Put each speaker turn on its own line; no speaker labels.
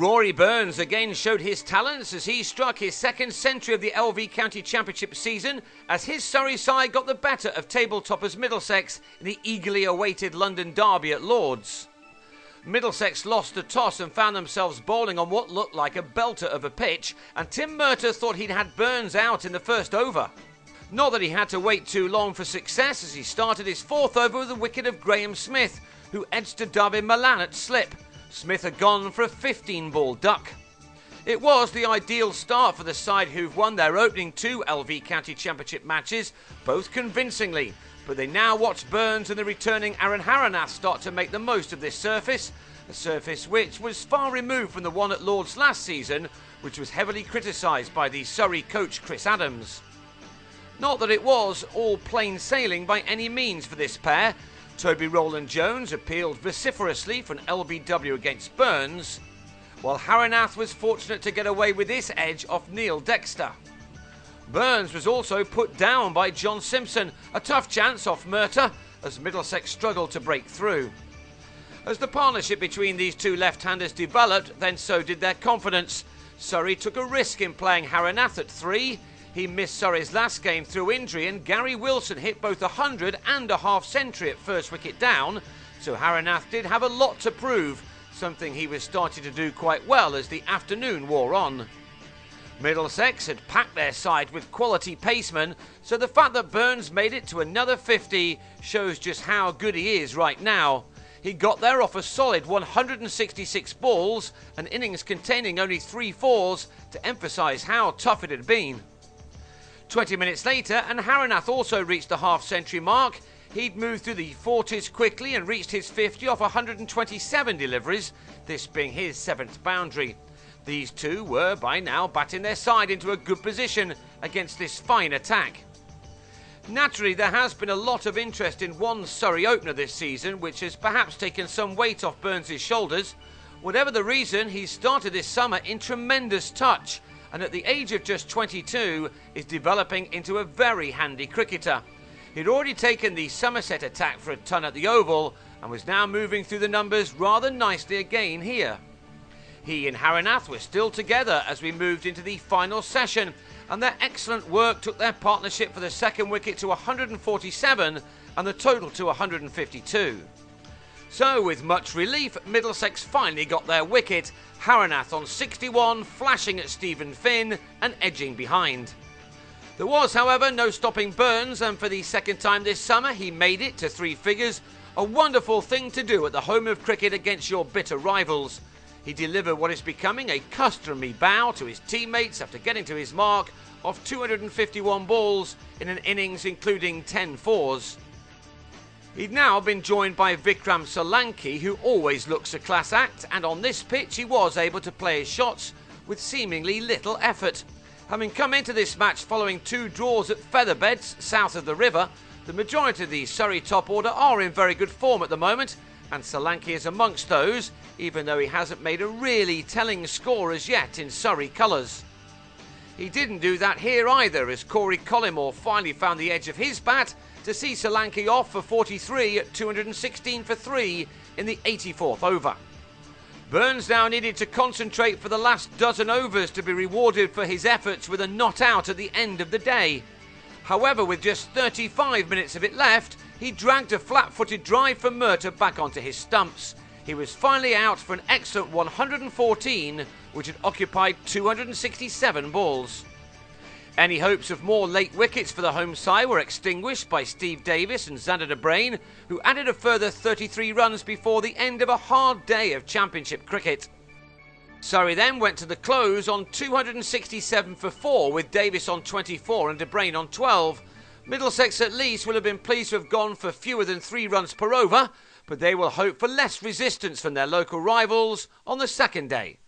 Rory Burns again showed his talents as he struck his second century of the LV County Championship season as his Surrey side got the better of table toppers Middlesex in the eagerly awaited London derby at Lord's. Middlesex lost the toss and found themselves bowling on what looked like a belter of a pitch, and Tim Murtagh thought he'd had Burns out in the first over. Not that he had to wait too long for success as he started his fourth over with the wicket of Graeme Smith, who edged to David Malan at slip. Smith had gone for a 15-ball duck. It was the ideal start for the side who've won their opening 2 LV County Championship matches, both convincingly, but they now watch Burns and the returning Arun Harinath start to make the most of this surface, a surface which was far removed from the one at Lord's last season, which was heavily criticised by the Surrey coach Chris Adams. Not that it was all plain sailing by any means for this pair. Toby Roland-Jones appealed vociferously for an LBW against Burns, while Harinarth was fortunate to get away with this edge off Neil Dexter. Burns was also put down by John Simpson, a tough chance off Murtagh, as Middlesex struggled to break through. As the partnership between these two left-handers developed, then so did their confidence. Surrey took a risk in playing Harinarth at 3. He missed Surrey's last game through injury, and Gary Wilson hit both 100 and a half-century at first wicket down, so Harinarth did have a lot to prove, something he was starting to do quite well as the afternoon wore on. Middlesex had packed their side with quality pacemen, so the fact that Burns made it to another 50 shows just how good he is right now. He got there off a solid 166 balls, an innings containing only 3 fours, to emphasise how tough it had been. 20 minutes later, and Harinarth also reached the half-century mark. He'd moved through the 40s quickly and reached his 50 off 127 deliveries, this being his 7th boundary. These two were by now batting their side into a good position against this fine attack. Naturally, there has been a lot of interest in one Surrey opener this season, which has perhaps taken some weight off Burns' shoulders. Whatever the reason, he started this summer in tremendous touch, and at the age of just 22 is developing into a very handy cricketer. He'd already taken the Somerset attack for a ton at the Oval and was now moving through the numbers rather nicely again here. He and Harinarth were still together as we moved into the final session, and their excellent work took their partnership for the second wicket to 147 and the total to 152. So, with much relief, Middlesex finally got their wicket, Harinarth on 61, flashing at Stephen Finn and edging behind. There was, however, no stopping Burns, and for the second time this summer he made it to 3 figures, a wonderful thing to do at the home of cricket against your bitter rivals. He delivered what is becoming a customary bow to his teammates after getting to his mark of 251 balls in an innings including 10 fours. He'd now been joined by Vikram Solanki, who always looks a class act, and on this pitch he was able to play his shots with seemingly little effort. Having come into this match following 2 draws at Featherbeds, south of the river, the majority of the Surrey top order are in very good form at the moment, and Solanki is amongst those, even though he hasn't made a really telling score as yet in Surrey colours. He didn't do that here either, as Corey Collymore finally found the edge of his bat to see Solanki off for 43 at 216 for 3 in the 84th over. Burns now needed to concentrate for the last dozen overs to be rewarded for his efforts with a not out at the end of the day. However, with just 35 minutes of it left, he dragged a flat-footed drive from Murtagh back onto his stumps. He was finally out for an excellent 114, which had occupied 267 balls. Any hopes of more late wickets for the home side were extinguished by Steve Davis and Xander de Brain, who added a further 33 runs before the end of a hard day of Championship cricket. Surrey then went to the close on 267 for 4 with Davis on 24 and de Brain on 12. Middlesex at least will have been pleased to have gone for fewer than 3 runs per over, but they will hope for less resistance from their local rivals on the second day.